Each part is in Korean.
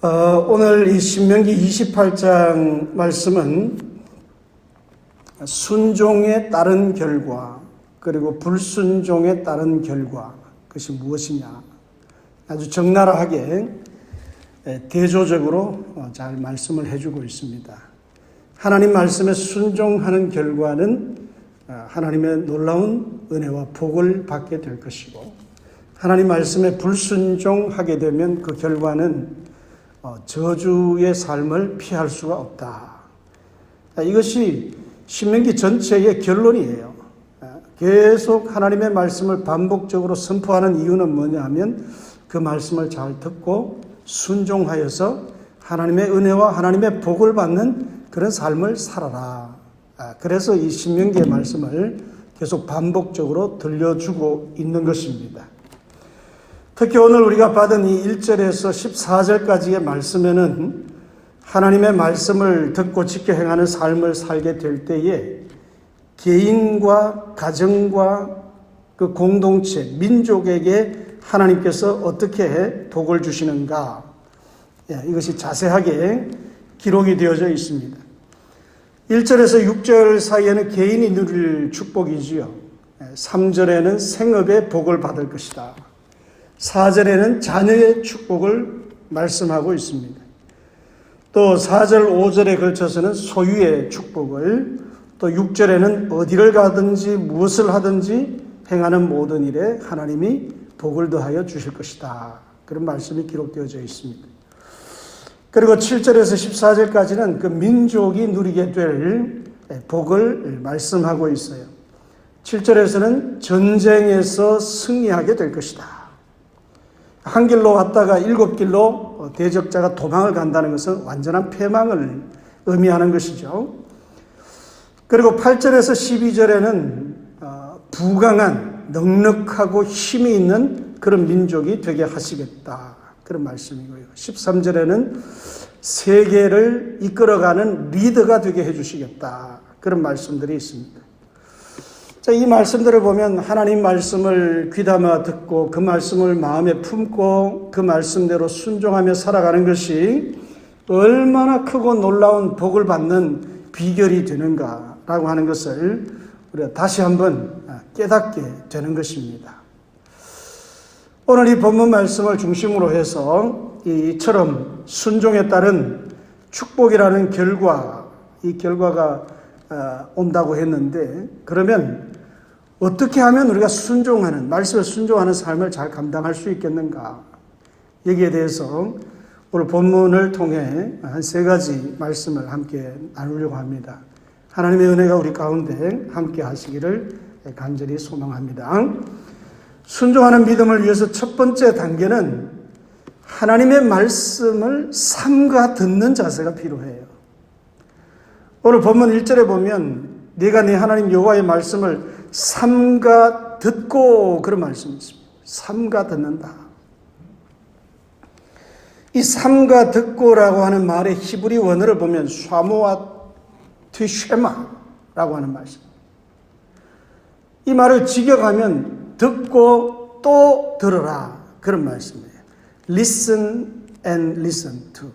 오늘 이 신명기 28장 말씀은 순종에 따른 결과 그리고 불순종에 따른 결과 그것이 무엇이냐 아주 적나라하게 대조적으로 잘 말씀을 해주고 있습니다. 하나님 말씀에 순종하는 결과는 하나님의 놀라운 은혜와 복을 받게 될 것이고 하나님 말씀에 불순종하게 되면 그 결과는 저주의 삶을 피할 수가 없다. 이것이 신명기 전체의 결론이에요. 계속 하나님의 말씀을 반복적으로 선포하는 이유는 뭐냐 하면 그 말씀을 잘 듣고 순종하여서 하나님의 은혜와 하나님의 복을 받는 그런 삶을 살아라. 그래서 이 신명기의 말씀을 계속 반복적으로 들려주고 있는 것입니다. 특히 오늘 우리가 받은 이 1절에서 14절까지의 말씀에는 하나님의 말씀을 듣고 지켜 행하는 삶을 살게 될 때에 개인과 가정과 그 공동체, 민족에게 하나님께서 어떻게 복을 주시는가, 이것이 자세하게 기록이 되어져 있습니다. 1절에서 6절 사이에는 개인이 누릴 축복이지요. 3절에는 생업의 복을 받을 것이다. 4절에는 자녀의 축복을 말씀하고 있습니다. 또 4절, 5절에 걸쳐서는 소유의 축복을, 또 6절에는 어디를 가든지 무엇을 하든지 행하는 모든 일에 하나님이 복을 더하여 주실 것이다. 그런 말씀이 기록되어져 있습니다. 그리고 7절에서 14절까지는 그 민족이 누리게 될 복을 말씀하고 있어요. 7절에서는 전쟁에서 승리하게 될 것이다. 한 길로 왔다가 7길로 대적자가 도망을 간다는 것은 완전한 패망을 의미하는 것이죠. 그리고 8절에서 12절에는 부강한 넉넉하고 힘이 있는 그런 민족이 되게 하시겠다. 그런 말씀이고요. 13절에는 세계를 이끌어가는 리더가 되게 해주시겠다. 그런 말씀들이 있습니다. 자, 이 말씀들을 보면 하나님 말씀을 귀담아 듣고 그 말씀을 마음에 품고 그 말씀대로 순종하며 살아가는 것이 얼마나 크고 놀라운 복을 받는 비결이 되는가라고 하는 것을 우리가 다시 한번 깨닫게 되는 것입니다. 오늘 이 본문 말씀을 중심으로 해서 이처럼 순종에 따른 축복이라는 결과, 이 결과가 온다고 했는데 그러면 어떻게 하면 우리가 순종하는, 말씀에 순종하는 삶을 잘 감당할 수 있겠는가? 여기에 대해서 오늘 본문을 통해 한 3가지 말씀을 함께 나누려고 합니다. 하나님의 은혜가 우리 가운데 함께 하시기를 간절히 소망합니다. 순종하는 믿음을 위해서 첫 번째 단계는 하나님의 말씀을 삼가 듣는 자세가 필요해요. 오늘 본문 1절에 보면 네가 네 하나님 여호와의 말씀을 삼가 듣고 그런 말씀이 있습니다. 삼가 듣는다. 이 삼가 듣고라고 하는 말의 히브리 원어를 보면 샤모아 티쉐마라고 하는 말씀. 이 말을 직역하면 듣고 또 들으라 그런 말씀이에요. Listen and listen to.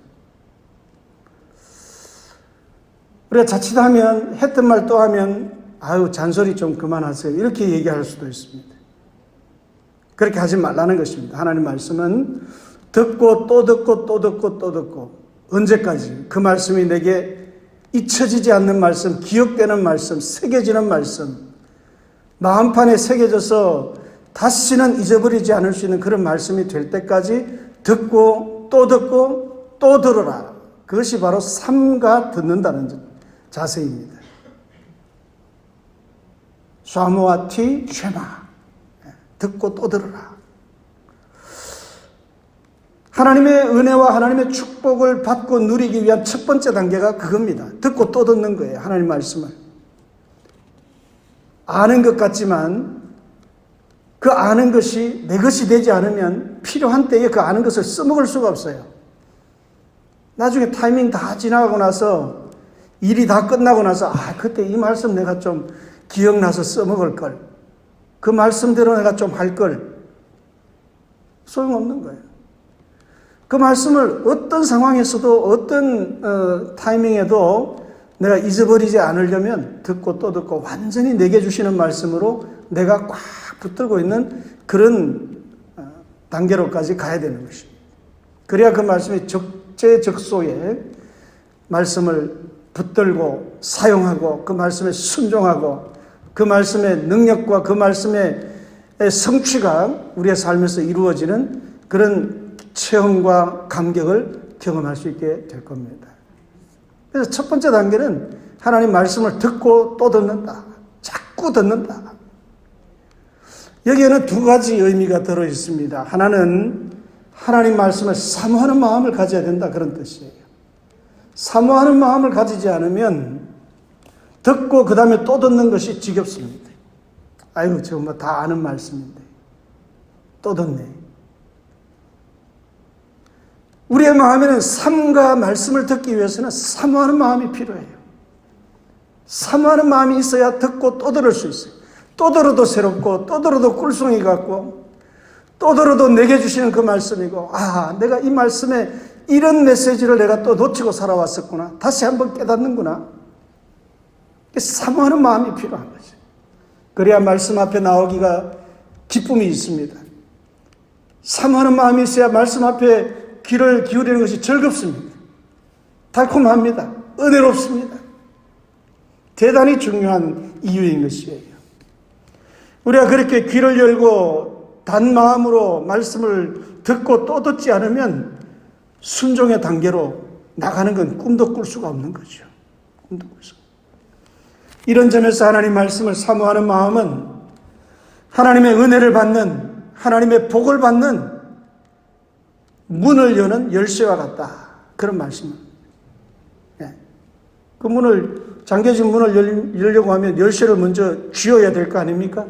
우리가 자칫하면 했던 말 또 하면 아유 잔소리 좀 그만하세요 이렇게 얘기할 수도 있습니다. 그렇게 하지 말라는 것입니다. 하나님 말씀은 듣고 또 듣고 또 듣고 또 듣고 언제까지 그 말씀이 내게 잊혀지지 않는 말씀, 기억되는 말씀, 새겨지는 말씀, 마음판에 새겨져서 다시는 잊어버리지 않을 수 있는 그런 말씀이 될 때까지 듣고 또 들어라. 그것이 바로 삼가 듣는다는 자세입니다. 샤모아티 쉐마. 듣고 또 들어라. 하나님의 은혜와 하나님의 축복을 받고 누리기 위한 첫 번째 단계가 그겁니다. 듣고 또 듣는 거예요. 하나님 말씀을. 아는 것 같지만 그 아는 것이 내 것이 되지 않으면 필요한 때에 그 아는 것을 써먹을 수가 없어요. 나중에 타이밍 다 지나가고 나서 일이 다 끝나고 나서 그때 이 말씀 내가 좀 기억나서 써먹을 걸. 그 말씀대로 내가 좀 할 걸. 소용없는 거예요. 그 그 말씀을 어떤 상황에서도 어떤 타이밍에도 내가 잊어버리지 않으려면 듣고 또 듣고 완전히 내게 주시는 말씀으로 내가 꽉 붙들고 있는 그런 단계로까지 가야 되는 것입니다. 그래야 그 말씀이 적재적소에 말씀을 붙들고 사용하고 그 말씀에 순종하고 그 말씀의 능력과 그 말씀의 성취가 우리의 삶에서 이루어지는 그런 체험과 감격을 경험할 수 있게 될 겁니다. 그래서 첫 번째 단계는 하나님 말씀을 듣고 또 듣는다. 자꾸 듣는다. 여기에는 두 가지 의미가 들어 있습니다. 하나는 하나님 말씀을 사모하는 마음을 가져야 된다, 그런 뜻이에요. 사모하는 마음을 가지지 않으면 듣고 그 다음에 또 듣는 것이 지겹습니다. 아이고 저거 뭐 다 아는 말씀인데 또 듣네. 우리의 마음에는 삶과 말씀을 듣기 위해서는 사모하는 마음이 필요해요. 사모하는 마음이 있어야 듣고 또 들을 수 있어요. 또 들어도 새롭고 또 들어도 꿀송이 같고 또 들어도 내게 주시는 그 말씀이고, 아, 내가 이 말씀에 이런 메시지를 내가 또 놓치고 살아왔었구나. 다시 한번 깨닫는구나. 사모하는 마음이 필요한 거죠. 그래야 말씀 앞에 나오기가 기쁨이 있습니다. 사모하는 마음이 있어야 말씀 앞에 귀를 기울이는 것이 즐겁습니다. 달콤합니다. 은혜롭습니다. 대단히 중요한 이유인 것이에요. 우리가 그렇게 귀를 열고 단 마음으로 말씀을 듣고 또 듣지 않으면 순종의 단계로 나가는 건 꿈도 꿀 수가 없는 거죠. 꿈도 꿀 수가. 이런 점에서 하나님 말씀을 사모하는 마음은 하나님의 은혜를 받는, 하나님의 복을 받는 문을 여는 열쇠와 같다. 그런 말씀은. 그 문을, 잠겨진 문을 열려고 하면 열쇠를 먼저 쥐어야 될 거 아닙니까?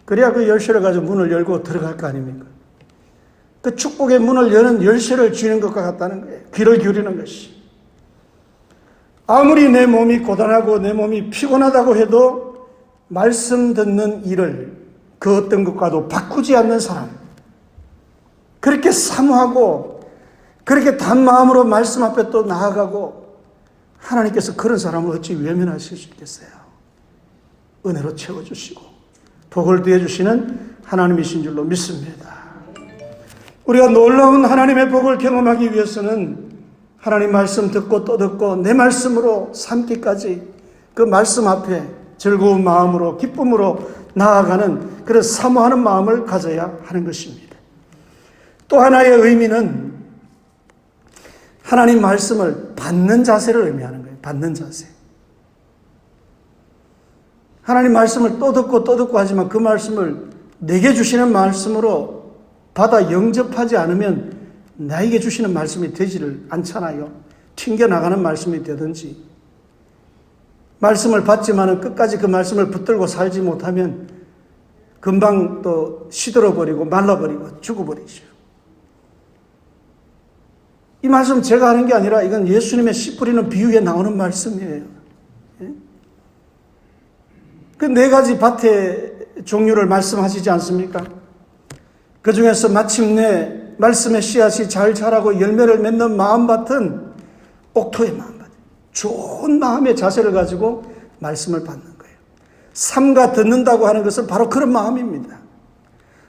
그래야 그 열쇠를 가지고 문을 열고 들어갈 거 아닙니까? 그 축복의 문을 여는 열쇠를 쥐는 것과 같다는 거예요. 귀를 기울이는 것이. 아무리 내 몸이 고단하고 내 몸이 피곤하다고 해도 말씀 듣는 일을 그 어떤 것과도 바꾸지 않는 사람, 그렇게 사모하고 그렇게 단 마음으로 말씀 앞에 또 나아가고, 하나님께서 그런 사람을 어찌 외면하실 수 있겠어요? 은혜로 채워주시고 복을 더해주시는 하나님이신 줄로 믿습니다. 우리가 놀라운 하나님의 복을 경험하기 위해서는 하나님 말씀 듣고 또 듣고 내 말씀으로 삼기까지 그 말씀 앞에 즐거운 마음으로 기쁨으로 나아가는 그런 사모하는 마음을 가져야 하는 것입니다. 또 하나의 의미는 하나님 말씀을 받는 자세를 의미하는 거예요. 받는 자세. 하나님 말씀을 또 듣고 하지만 그 말씀을 내게 주시는 말씀으로 받아 영접하지 않으면 나에게 주시는 말씀이 되지를 않잖아요. 튕겨나가는 말씀이 되든지, 말씀을 받지만은 끝까지 그 말씀을 붙들고 살지 못하면 금방 또 시들어버리고 말라버리고 죽어버리죠. 이 말씀 제가 하는 게 아니라 이건 예수님의 씨 뿌리는 비유에 나오는 말씀이에요. 그 네 가지 밭의 종류를 말씀하시지 않습니까? 그 중에서 마침내 말씀의 씨앗이 잘 자라고 열매를 맺는 마음밭은 옥토의 마음밭. 좋은 마음의 자세를 가지고 말씀을 받는 거예요. 삼가 듣는다고 하는 것은 바로 그런 마음입니다.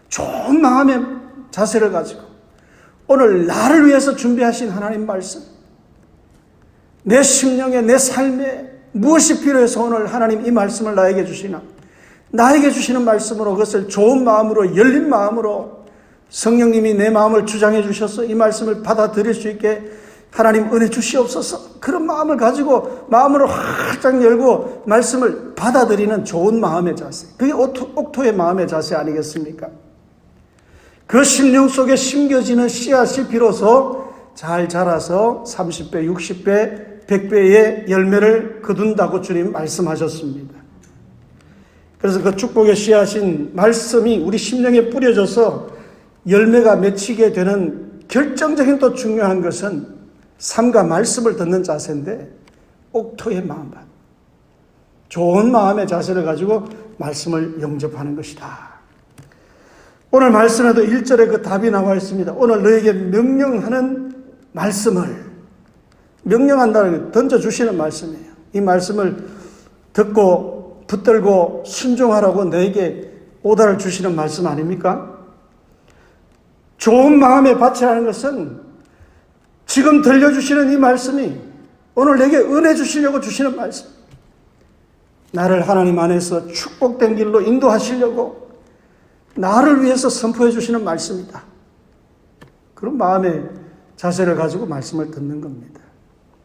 좋은 마음의 자세를 가지고 오늘 나를 위해서 준비하신 하나님 말씀, 내 심령에 내 삶에 무엇이 필요해서 오늘 하나님 이 말씀을 나에게 주시나, 나에게 주시는 말씀으로 그것을 좋은 마음으로 열린 마음으로 성령님이 내 마음을 주장해 주셔서 이 말씀을 받아들일 수 있게 하나님 은혜 주시옵소서. 그런 마음을 가지고 마음으로 활짝 열고 말씀을 받아들이는 좋은 마음의 자세, 그게 옥토의 마음의 자세 아니겠습니까? 그 심령 속에 심겨지는 씨앗이 비로소 잘 자라서 30배, 60배, 100배의 열매를 거둔다고 주님 말씀하셨습니다. 그래서 그 축복의 씨앗인 말씀이 우리 심령에 뿌려져서 열매가 맺히게 되는 결정적인 또 중요한 것은 삶과 말씀을 듣는 자세인데, 옥토의 마음, 좋은 마음의 자세를 가지고 말씀을 영접하는 것이다. 오늘 말씀에도 1절에 그 답이 나와 있습니다. 오늘 너에게 명령하는 말씀을, 명령한다는 게 던져주시는 말씀이에요. 이 말씀을 듣고 붙들고 순종하라고 너에게 오다를 주시는 말씀 아닙니까? 좋은 마음에 바치라는 것은 지금 들려주시는 이 말씀이 오늘 내게 은혜 주시려고 주시는 말씀. 나를 하나님 안에서 축복된 길로 인도하시려고 나를 위해서 선포해 주시는 말씀이다. 그런 마음의 자세를 가지고 말씀을 듣는 겁니다.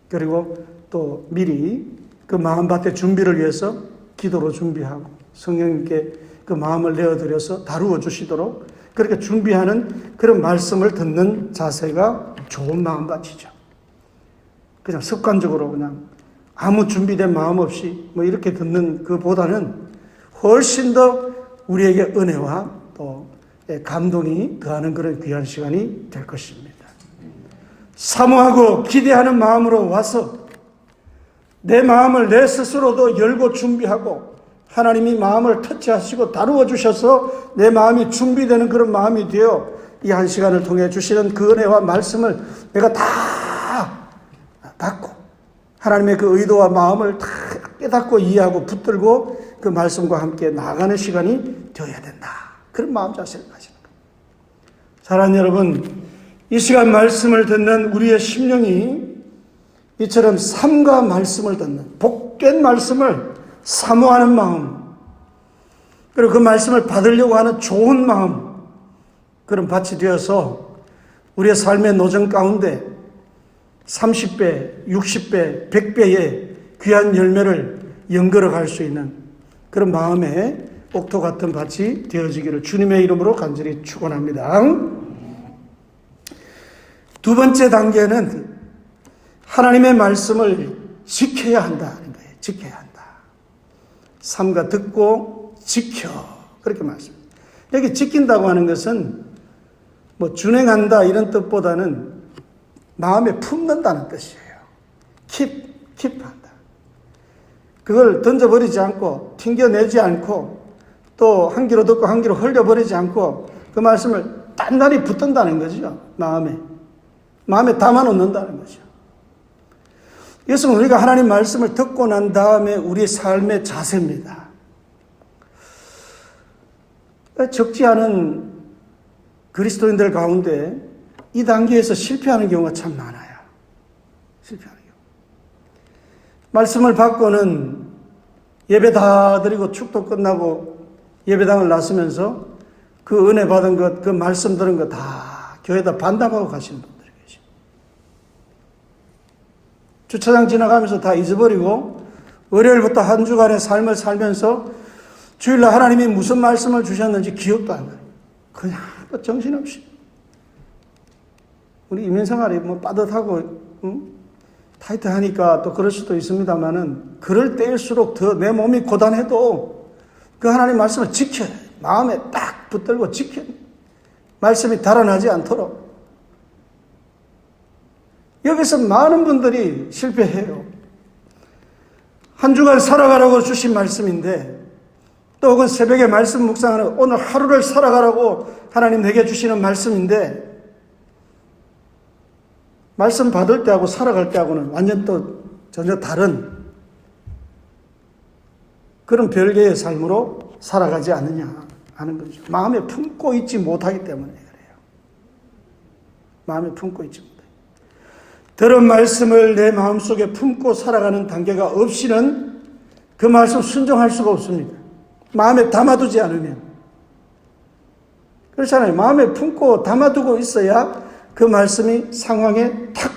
그리고 또 미리 그 마음밭의 준비를 위해서 기도로 준비하고 성령님께 그 마음을 내어드려서 다루어 주시도록 그렇게 준비하는 그런 말씀을 듣는 자세가 좋은 마음밭이죠. 그냥 습관적으로 그냥 아무 준비된 마음 없이 뭐 이렇게 듣는 그보다는 훨씬 더 우리에게 은혜와 또 감동이 더하는 그런 귀한 시간이 될 것입니다. 사모하고 기대하는 마음으로 와서 내 마음을 내 스스로도 열고 준비하고 하나님이 마음을 터치하시고 다루어 주셔서 내 마음이 준비되는 그런 마음이 되어 이 한 시간을 통해 주시는 그 은혜와 말씀을 내가 다 받고 하나님의 그 의도와 마음을 다 깨닫고 이해하고 붙들고 그 말씀과 함께 나아가는 시간이 되어야 된다. 그런 마음 자세를 가지는 거예요. 사랑하는 여러분, 이 시간 말씀을 듣는 우리의 심령이 이처럼 삶과 말씀을 듣는 복된 말씀을 사모하는 마음, 그리고 그 말씀을 받으려고 하는 좋은 마음, 그런 밭이 되어서 우리의 삶의 노정 가운데 30배, 60배, 100배의 귀한 열매를 연걸어 갈 수 있는 그런 마음의 옥토 같은 밭이 되어지기를 주님의 이름으로 간절히 축원합니다. 두 번째 단계는 하나님의 말씀을 지켜야 한다는 거예요. 지켜야 한다. 삼가 듣고 지켜. 그렇게 말씀합니다. 여기 지킨다고 하는 것은 뭐 준행한다 이런 뜻보다는 마음에 품는다는 뜻이에요. 킵한다. 그걸 던져버리지 않고 튕겨내지 않고 또 한 귀로 듣고 한 귀로 흘려버리지 않고 그 말씀을 단단히 붙든다는 거죠. 마음에 담아놓는다는 거죠. 이것은 우리가 하나님 말씀을 듣고 난 다음에 우리의 삶의 자세입니다. 적지 않은 그리스도인들 가운데 이 단계에서 실패하는 경우가 참 많아요. 실패하는 경우. 말씀을 받고는 예배 다 드리고 축도 끝나고 예배당을 나서면서 그 은혜 받은 것, 그 말씀 들은 거 다 교회에다 반납하고 가시는 분들이 계십니다. 주차장 지나가면서 다 잊어버리고 월요일부터 한 주간의 삶을 살면서 주일날 하나님이 무슨 말씀을 주셨는지 기억도 안 나요. 그냥 정신없이. 우리 이민생활이 뭐 빠듯하고 타이트하니까 또 그럴 수도 있습니다만은 그럴 때일수록 더 내 몸이 고단해도 그 하나님 말씀을 지켜야 해요. 마음에 딱 붙들고 지켜야 해요. 말씀이 달아나지 않도록. 여기서 많은 분들이 실패해요. 한 주간 살아가라고 주신 말씀인데 또 혹은 새벽에 말씀 묵상하는 오늘 하루를 살아가라고 하나님 내게 주시는 말씀인데 말씀 받을 때하고 살아갈 때하고는 완전 또 전혀 다른 그런 별개의 삶으로 살아가지 않느냐 하는 거죠. 마음에 품고 있지 못하기 때문에 그래요. 마음에 품고 있지 못해요. 들은 말씀을 내 마음속에 품고 살아가는 단계가 없이는 그 말씀 순종할 수가 없습니다. 마음에 담아두지 않으면. 그렇잖아요. 마음에 품고 담아두고 있어야 그 말씀이 상황에 탁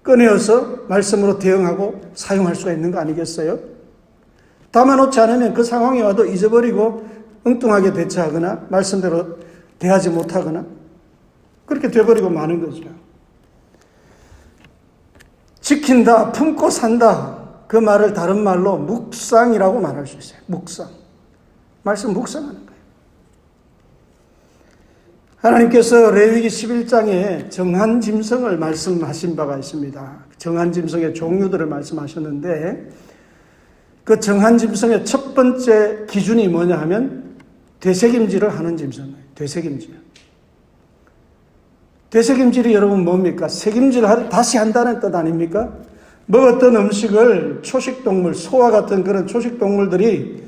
꺼내어서 말씀으로 대응하고 사용할 수가 있는 거 아니겠어요? 담아놓지 않으면 그 상황에 와도 잊어버리고 엉뚱하게 대처하거나 말씀대로 대하지 못하거나 그렇게 돼버리고 마는 거죠. 지킨다, 품고 산다. 그 말을 다른 말로 묵상이라고 말할 수 있어요. 묵상. 말씀 묵상하는 거예요. 하나님께서 레위기 11장에 정한짐승을 말씀하신 바가 있습니다. 정한짐승의 종류들을 말씀하셨는데 그 정한짐승의 첫 번째 기준이 뭐냐 하면 되새김질을 하는 짐승이에요. 되새김질. 되새김질이 여러분 뭡니까? 새김질 다시 한다는 뜻 아닙니까? 먹었던 음식을 초식동물, 소와 같은 그런 초식동물들이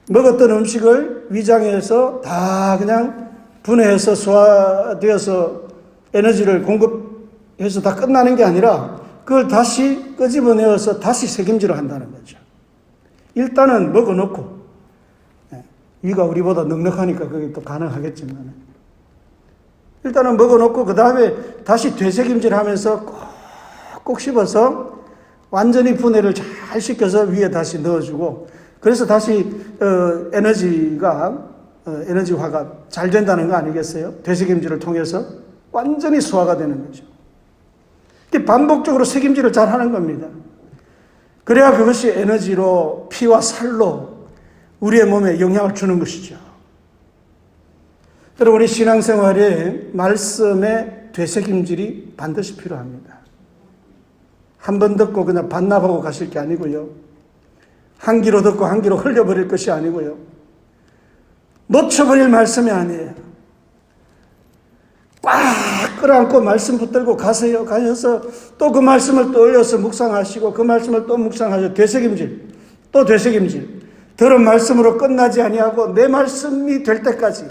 먹었던 음식을 위장해서 다 그냥 분해해서 소화되어서 에너지를 공급해서 다 끝나는 게 아니라 그걸 다시 끄집어내어서 다시 새김질을 한다는 거죠. 일단은 먹어놓고, 위가 우리보다 넉넉하니까 그게 또 가능하겠지만, 일단은 먹어놓고 그 다음에 다시 되새김질 하면서 꼭 씹어서 완전히 분해를 잘 시켜서 위에 다시 넣어주고, 그래서 다시 에너지화가 잘 된다는 거 아니겠어요? 되새김질을 통해서 완전히 소화가 되는 거죠. 반복적으로 새김질을 잘 하는 겁니다. 그래야 그것이 에너지로 피와 살로 우리의 몸에 영향을 주는 것이죠. 여러분, 우리 신앙생활에 말씀의 되새김질이 반드시 필요합니다. 한 번 듣고 그냥 반납하고 가실 게 아니고요. 한 귀로 듣고 한 귀로 흘려버릴 것이 아니고요. 놓쳐버릴 말씀이 아니에요. 꽉 끌어안고 말씀 붙들고 가세요. 가셔서 또 그 말씀을 또 올려서 묵상하시고 그 말씀을 또 묵상하셔. 되새김질, 또 되새김질. 들은 말씀으로 끝나지 아니하고 내 말씀이 될 때까지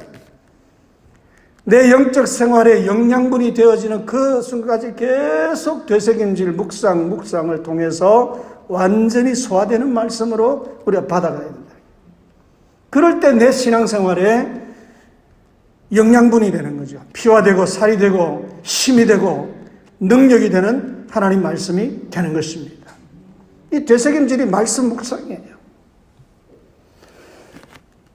내 영적 생활의 영양분이 되어지는 그 순간까지 계속 되새김질, 묵상을 통해서 완전히 소화되는 말씀으로 우리가 받아가야 된다. 그럴 때 내 신앙생활에 영양분이 되는 거죠. 피가 되고 살이 되고 힘이 되고 능력이 되는 하나님 말씀이 되는 것입니다. 이 되새김질이 말씀 묵상이에요.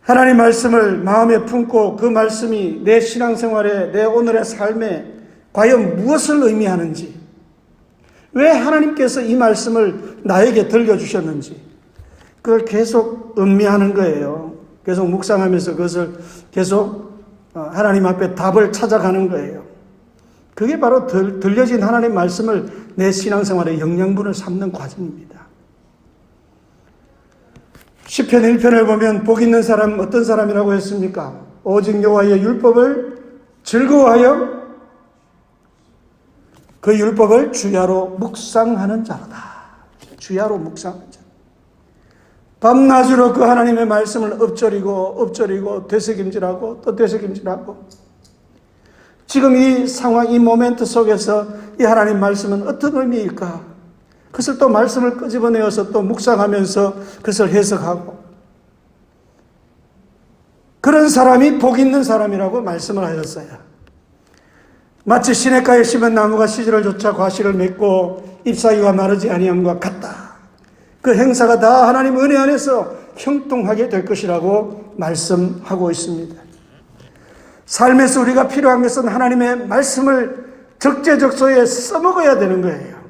하나님 말씀을 마음에 품고 그 말씀이 내 신앙생활에, 내 오늘의 삶에 과연 무엇을 의미하는지, 왜 하나님께서 이 말씀을 나에게 들려주셨는지 그걸 계속 음미하는 거예요. 계속 묵상하면서 그것을 계속 하나님 앞에 답을 찾아가는 거예요. 그게 바로 들려진 하나님 말씀을 내 신앙생활의 영양분을 삼는 과정입니다. 시편 1편을 보면 복 있는 사람 어떤 사람이라고 했습니까? 오직 여호와의 율법을 즐거워하여 그 율법을 주야로 묵상하는 자로다. 주야로 묵상하는 자. 밤낮으로 그 하나님의 말씀을 엎조리고 되새김질하고 또 되새김질하고, 지금 이 상황, 이 모멘트 속에서 이 하나님 말씀은 어떤 의미일까? 그것을 또 말씀을 끄집어내어서 또 묵상하면서 그것을 해석하고, 그런 사람이 복 있는 사람이라고 말씀을 하셨어요. 마치 시냇가에 심은 나무가 시절을 쫓아 과실을 맺고 잎사귀가 마르지 아니함과 같다. 그 행사가 다 하나님 은혜 안에서 형통하게 될 것이라고 말씀하고 있습니다. 삶에서 우리가 필요한 것은 하나님의 말씀을 적재적소에 써먹어야 되는 거예요.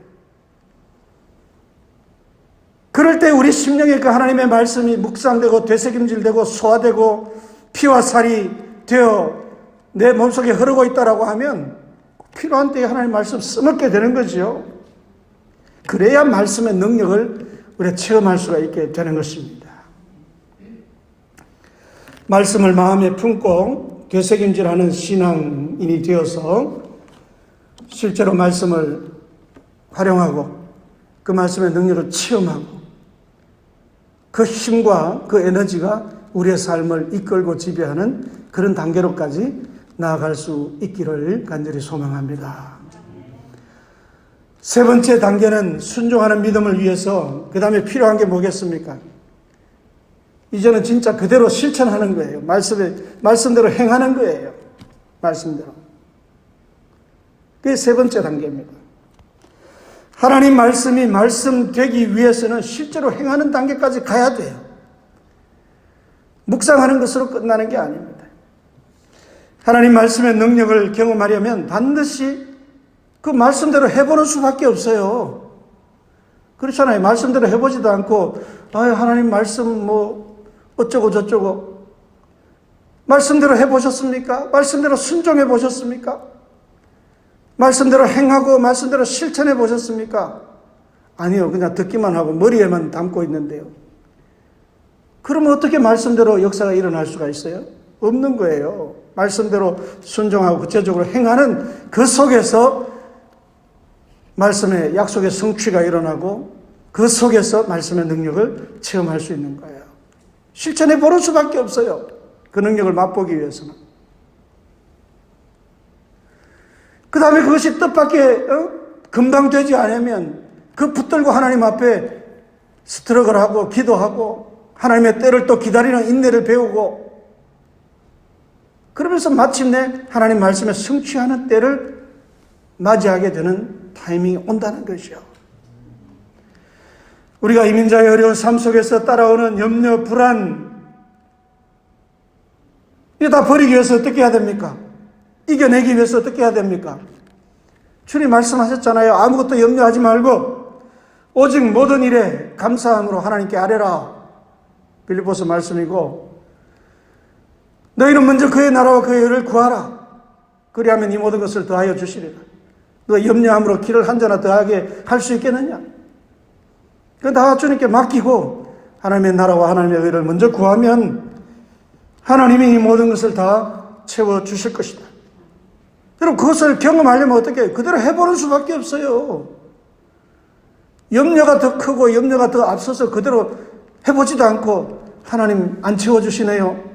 그럴 때 우리 심령에 그 하나님의 말씀이 묵상되고 되새김질되고 소화되고 피와 살이 되어 내 몸속에 흐르고 있다라고 하면 필요한 때에 하나님 말씀 써먹게 되는 거죠. 그래야 말씀의 능력을 우리가 체험할 수가 있게 되는 것입니다. 말씀을 마음에 품고 되새김질하는 신앙인이 되어서 실제로 말씀을 활용하고 그 말씀의 능력을 체험하고 그 힘과 그 에너지가 우리의 삶을 이끌고 지배하는 그런 단계로까지 나아갈 수 있기를 간절히 소망합니다. 세 번째 단계는 순종하는 믿음을 위해서 그 다음에 필요한 게 뭐겠습니까? 이제는 진짜 그대로 실천하는 거예요. 말씀대로 행하는 거예요. 말씀대로. 그게 세 번째 단계입니다. 하나님 말씀이 말씀되기 위해서는 실제로 행하는 단계까지 가야 돼요. 묵상하는 것으로 끝나는 게 아닙니다. 하나님 말씀의 능력을 경험하려면 반드시 그 말씀대로 해보는 수밖에 없어요. 그렇잖아요. 말씀대로 해보지도 않고 하나님 말씀 어쩌고 저쩌고. 말씀대로 해보셨습니까? 말씀대로 순종해 보셨습니까? 말씀대로 행하고 말씀대로 실천해 보셨습니까? 아니요. 그냥 듣기만 하고 머리에만 담고 있는데요. 그러면 어떻게 말씀대로 역사가 일어날 수가 있어요? 없는 거예요. 말씀대로 순종하고 구체적으로 행하는 그 속에서 말씀의 약속의 성취가 일어나고 그 속에서 말씀의 능력을 체험할 수 있는 거예요. 실천해 보는 수밖에 없어요. 그 능력을 맛보기 위해서는. 그 다음에 그것이 뜻밖의 금방 되지 않으면 그 붙들고 하나님 앞에 스트럭을 하고 기도하고 하나님의 때를 또 기다리는 인내를 배우고 그러면서 마침내 하나님 말씀에 성취하는 때를 맞이하게 되는 타이밍이 온다는 것이요. 우리가 이민자의 어려운 삶 속에서 따라오는 염려, 불안 이거 다 버리기 위해서 어떻게 해야 됩니까? 이겨내기 위해서 어떻게 해야 됩니까? 주님 말씀하셨잖아요. 아무것도 염려하지 말고 오직 모든 일에 감사함으로 하나님께 아뢰라. 빌립보서 말씀이고 너희는 먼저 그의 나라와 그의 의를 구하라. 그리하면 이 모든 것을 더하여 주시리라. 너 염려함으로 길을 한자나 더하게 할 수 있겠느냐? 그건 다 주님께 맡기고 하나님의 나라와 하나님의 의를 먼저 구하면 하나님이 이 모든 것을 다 채워주실 것이다. 여러분 그것을 경험하려면 어떻게 해요? 그대로 해보는 수밖에 없어요. 염려가 더 크고 염려가 더 앞서서 그대로 해보지도 않고 하나님 안 채워주시네요.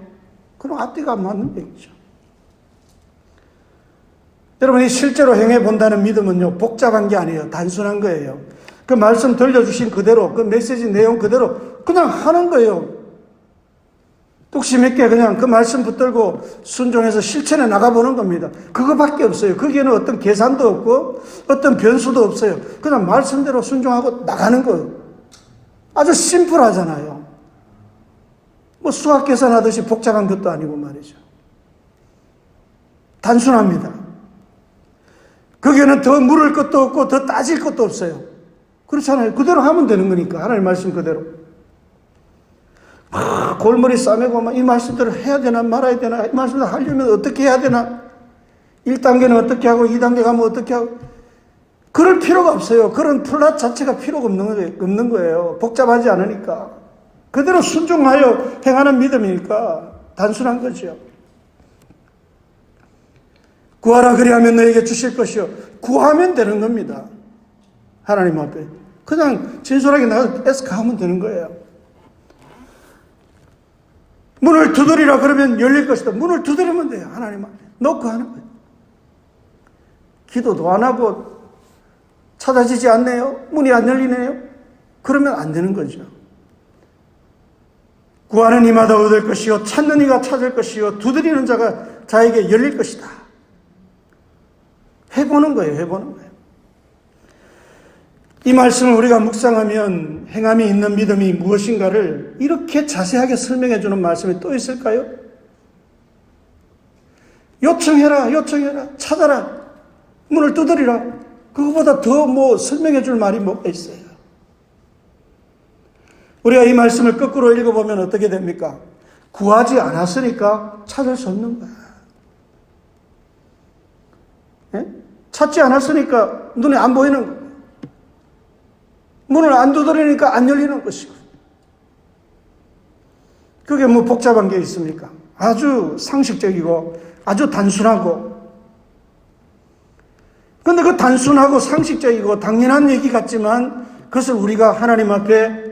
그럼 앞뒤가 안 맞는 얘기죠. 여러분이 실제로 행해본다는 믿음은요, 복잡한 게 아니에요. 단순한 거예요. 그 말씀 들려주신 그대로, 그 메시지 내용 그대로 그냥 하는 거예요. 뚝심 있게 그냥 그 말씀 붙들고 순종해서 실천해 나가보는 겁니다. 그거밖에 없어요. 거기에는 어떤 계산도 없고 어떤 변수도 없어요. 그냥 말씀대로 순종하고 나가는 거예요. 아주 심플하잖아요. 뭐 수학 계산하듯이 복잡한 것도 아니고 말이죠. 단순합니다. 거기에는 더 물을 것도 없고 더 따질 것도 없어요. 그렇잖아요. 그대로 하면 되는 거니까. 하나님 말씀 그대로. 막 골머리 싸매고 막 이 말씀대로 해야 되나 말아야 되나 이 말씀대로 하려면 어떻게 해야 되나 1단계는 어떻게 하고 2단계 가면 어떻게 하고 그럴 필요가 없어요. 그런 플랫 자체가 필요가 없는 거예요. 복잡하지 않으니까. 그대로 순종하여 행하는 믿음이니까 단순한 거죠. 구하라 그리하면 너에게 주실 것이요. 구하면 되는 겁니다. 하나님 앞에. 그냥 진솔하게 나가서 에스카 하면 되는 거예요. 문을 두드리라 그러면 열릴 것이다. 문을 두드리면 돼요. 하나님 앞에. 놓고 하는 거예요. 기도도 안 하고 찾아지지 않네요. 문이 안 열리네요. 그러면 안 되는 거죠. 구하는 이마다 얻을 것이요. 찾는 이가 찾을 것이요. 두드리는 자가 자에게 열릴 것이다. 해보는 거예요. 해보는 거예요. 이 말씀을 우리가 묵상하면 행함이 있는 믿음이 무엇인가를 이렇게 자세하게 설명해 주는 말씀이 또 있을까요? 요청해라, 요청해라, 찾아라, 문을 두드리라. 그거보다 더 뭐 설명해 줄 말이 뭐가 있어요? 우리가 이 말씀을 거꾸로 읽어보면 어떻게 됩니까? 구하지 않았으니까 찾을 수 없는 거야. 예? 찾지 않았으니까 눈에 안 보이는 거야. 문을 안 두드리니까 안 열리는 것이고. 그게 뭐 복잡한 게 있습니까? 아주 상식적이고 아주 단순하고. 그런데 그 단순하고 상식적이고 당연한 얘기 같지만 그것을 우리가 하나님 앞에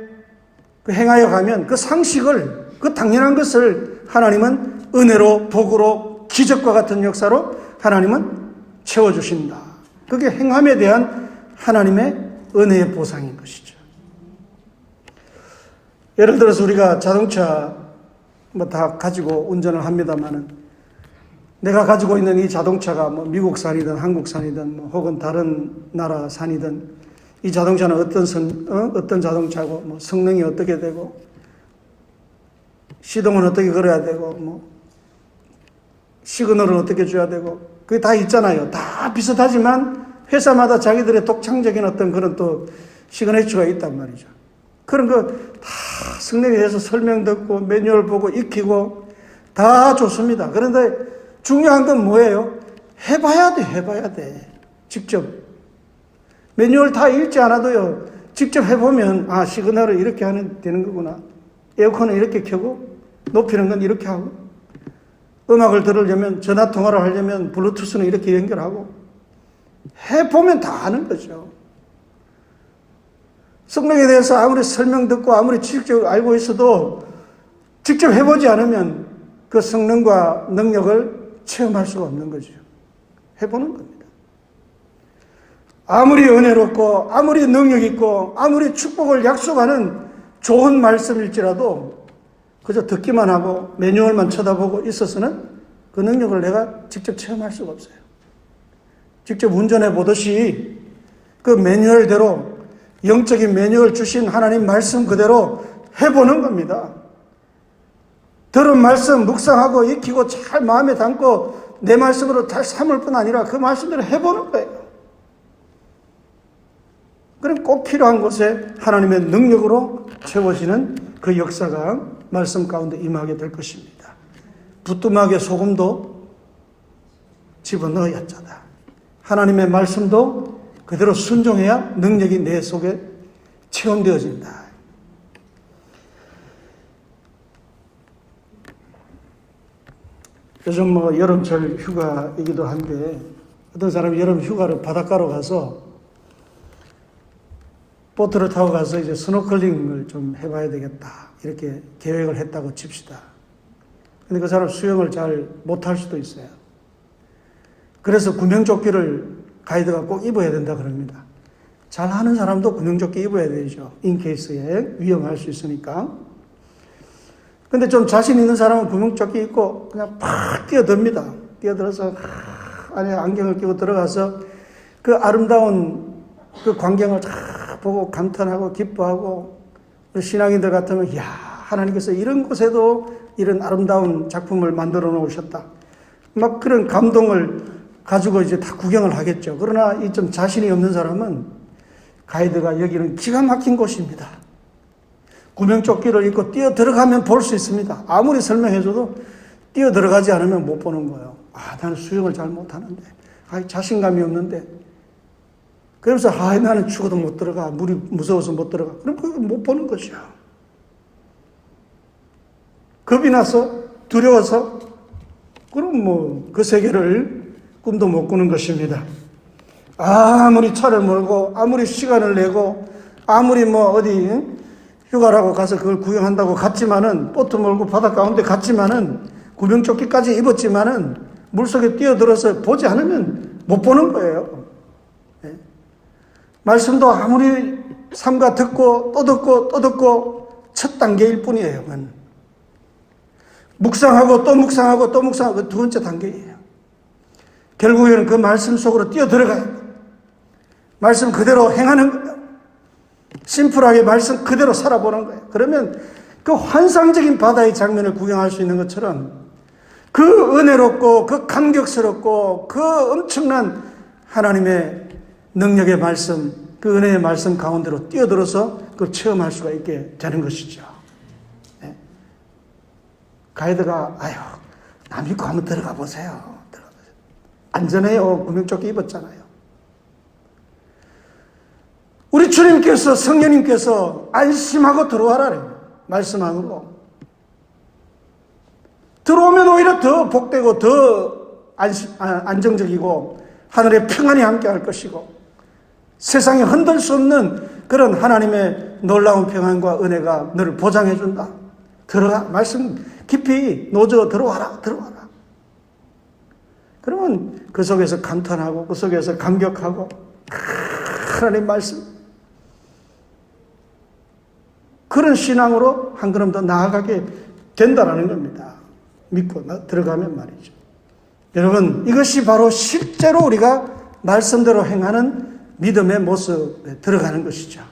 행하여 가면 그 상식을, 그 당연한 것을 하나님은 은혜로, 복으로, 기적과 같은 역사로 하나님은 채워주신다. 그게 행함에 대한 하나님의 은혜의 보상인 것이죠. 예를 들어서 우리가 자동차 뭐 다 가지고 운전을 합니다만은 내가 가지고 있는 이 자동차가 뭐 미국산이든 한국산이든 뭐 혹은 다른 나라 산이든 이 자동차는 어떤 자동차고 뭐 성능이 어떻게 되고 시동은 어떻게 걸어야 되고 뭐 시그널은 어떻게 줘야 되고 그게 다 있잖아요. 다 비슷하지만 회사마다 자기들의 독창적인 어떤 그런 또 시그네처가 있단 말이죠. 그런 거 다 성능에 대해서 설명 듣고 매뉴얼 보고 익히고 다 좋습니다. 그런데 중요한 건 뭐예요? 해봐야 돼, 해봐야 돼. 직접. 매뉴얼 다 읽지 않아도요. 직접 해보면 아 시그널을 이렇게 하면 되는 거구나. 에어컨은 이렇게 켜고 높이는 건 이렇게 하고 음악을 들으려면, 전화통화를 하려면 블루투스는 이렇게 연결하고 해보면 다 아는 거죠. 성령에 대해서 아무리 설명 듣고 아무리 지식적으로 알고 있어도 직접 해보지 않으면 그 성능과 능력을 체험할 수가 없는 거죠. 해보는 겁니다. 아무리 은혜롭고 아무리 능력 있고 아무리 축복을 약속하는 좋은 말씀일지라도 그저 듣기만 하고 매뉴얼만 쳐다보고 있어서는 그 능력을 내가 직접 체험할 수가 없어요. 직접 운전해 보듯이 그 매뉴얼대로, 영적인 매뉴얼 주신 하나님 말씀 그대로 해보는 겁니다. 들은 말씀 묵상하고 익히고 잘 마음에 담고 내 말씀으로 잘 삼을 뿐 아니라 그 말씀대로 해보는 거예요. 그럼 꼭 필요한 곳에 하나님의 능력으로 채워지는 그 역사가 말씀 가운데 임하게 될 것입니다. 부뚜막에 소금도 집어넣어야 짜다. 하나님의 말씀도 그대로 순종해야 능력이 내 속에 체험되어진다. 요즘 여름철 휴가이기도 한데 어떤 사람이 여름 휴가를 바닷가로 가서 보트를 타고 가서 이제 스노클링을 좀 해봐야 되겠다. 이렇게 계획을 했다고 칩시다. 근데 그 사람 수영을 잘 못할 수도 있어요. 그래서 구명조끼를 가이드가 꼭 입어야 된다 그럽니다. 잘 하는 사람도 구명조끼 입어야 되죠. 인케이스에 위험할 수 있으니까. 근데 좀 자신 있는 사람은 구명조끼 입고 그냥 팍 뛰어듭니다. 뛰어들어서 안에 안경을 끼고 들어가서 그 아름다운 그 광경을 다 보고 감탄하고 기뻐하고, 신앙인들 같으면 이야, 하나님께서 이런 곳에도 이런 아름다운 작품을 만들어 놓으셨다. 막 그런 감동을 가지고 이제 다 구경을 하겠죠. 그러나 이 좀 자신이 없는 사람은 가이드가 여기는 기가 막힌 곳입니다. 구명조끼를 입고 뛰어 들어가면 볼 수 있습니다. 아무리 설명해줘도 뛰어 들어가지 않으면 못 보는 거예요. 아, 나는 수영을 잘 못하는데, 자신감이 없는데, 그러면서 나는 죽어도 못 들어가, 물이 무서워서 못 들어가. 그럼 그거 못 보는 것이야. 겁이 나서, 두려워서, 그럼 그 세계를 꿈도 못 꾸는 것입니다. 아무리 차를 몰고, 아무리 시간을 내고, 아무리 어디 휴가라고 가서 그걸 구경한다고 갔지만은, 보트 몰고 바다 가운데 갔지만은, 구명조끼까지 입었지만은, 물속에 뛰어들어서 보지 않으면 못 보는 거예요. 네. 말씀도 아무리 삼가 듣고 또 듣고 또 듣고 첫 단계일 뿐이에요. 묵상하고 또 묵상하고 또 묵상하고 두 번째 단계예요. 결국에는 그 말씀 속으로 뛰어들어가요. 말씀 그대로 행하는 거예요. 심플하게 말씀 그대로 살아보는 거예요. 그러면 그 환상적인 바다의 장면을 구경할 수 있는 것처럼 그 은혜롭고 그 감격스럽고 그 엄청난 하나님의 능력의 말씀, 그 은혜의 말씀 가운데로 뛰어들어서 그걸 체험할 수가 있게 되는 것이죠. 네. 가이드가 나 믿고 한번 들어가 보세요. 안전해요. 구명조끼 입었잖아요. 우리 주님께서, 성령님께서 안심하고 들어와라. 말씀 안으로. 들어오면 오히려 더 복되고 더 안정적이고 하늘의 평안이 함께 할 것이고 세상에 흔들 수 없는 그런 하나님의 놀라운 평안과 은혜가 너를 보장해 준다. 들어가. 말씀 깊이 노져 들어와라. 그러면 그 속에서 감탄하고 그 속에서 감격하고 하나님 말씀, 그런 신앙으로 한 걸음 더 나아가게 된다라는 겁니다. 믿고 들어가면 말이죠. 여러분, 이것이 바로 실제로 우리가 말씀대로 행하는 믿음의 모습에 들어가는 것이죠.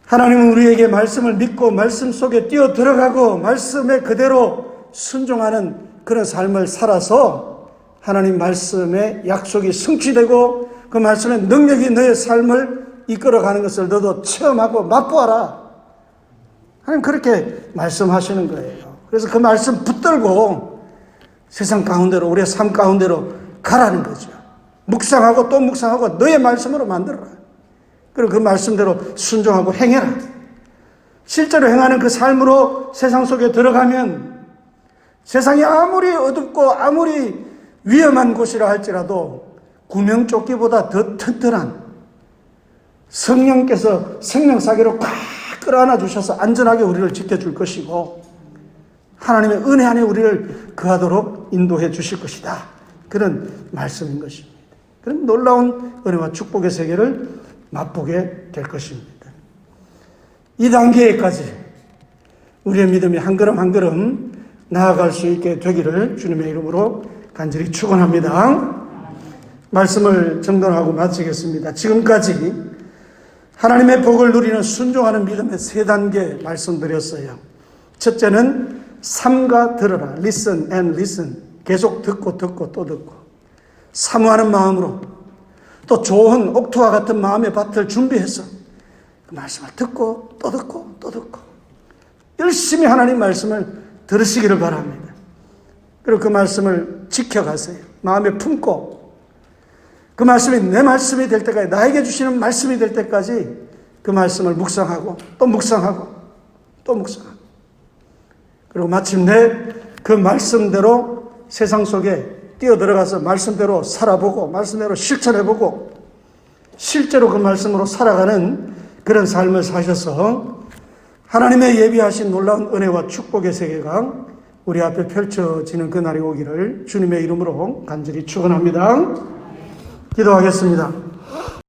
하나님은 우리에게 말씀을 믿고 말씀 속에 뛰어 들어가고 말씀에 그대로 순종하는 그런 삶을 살아서 하나님 말씀의 약속이 성취되고 그 말씀의 능력이 너의 삶을 이끌어가는 것을 너도 체험하고 맛보아라. 하나님 그렇게 말씀하시는 거예요. 그래서 그 말씀 붙들고 세상 가운데로, 우리의 삶 가운데로 가라는 거죠. 묵상하고 또 묵상하고 너의 말씀으로 만들어라. 그리고 그 말씀대로 순종하고 행해라. 실제로 행하는 그 삶으로 세상 속에 들어가면 세상이 아무리 어둡고 아무리 위험한 곳이라 할지라도 구명조끼보다 더 튼튼한 성령께서 생명사계로 꽉 끌어안아 주셔서 안전하게 우리를 지켜줄 것이고 하나님의 은혜 안에 우리를 거하도록 인도해 주실 것이다. 그런 말씀인 것입니다. 그런 놀라운 은혜와 축복의 세계를 맛보게 될 것입니다. 이 단계에까지 우리의 믿음이 한 걸음 한 걸음 나아갈 수 있게 되기를 주님의 이름으로 간절히 축원합니다. 말씀을 정돈하고 마치겠습니다. 지금까지 하나님의 복을 누리는 순종하는 믿음의 세 단계 말씀드렸어요. 첫째는 삼가 들어라. Listen and listen. 계속 듣고 듣고 또 듣고 사모하는 마음으로 또 좋은 옥토와 같은 마음의 밭을 준비해서 그 말씀을 듣고 또 듣고 또 듣고 열심히 하나님 말씀을 들으시기를 바랍니다. 그리고 그 말씀을 지켜가세요. 마음에 품고 그 말씀이 내 말씀이 될 때까지 나에게 주시는 말씀이 될 때까지 그 말씀을 묵상하고 또 묵상하고 또 묵상하고 그리고 마침내 그 말씀대로 세상 속에 뛰어들어가서 말씀대로 살아보고 말씀대로 실천해보고 실제로 그 말씀으로 살아가는 그런 삶을 사셔서 하나님의 예비하신 놀라운 은혜와 축복의 세계가 우리 앞에 펼쳐지는 그날이 오기를 주님의 이름으로 간절히 축원합니다. 기도하겠습니다.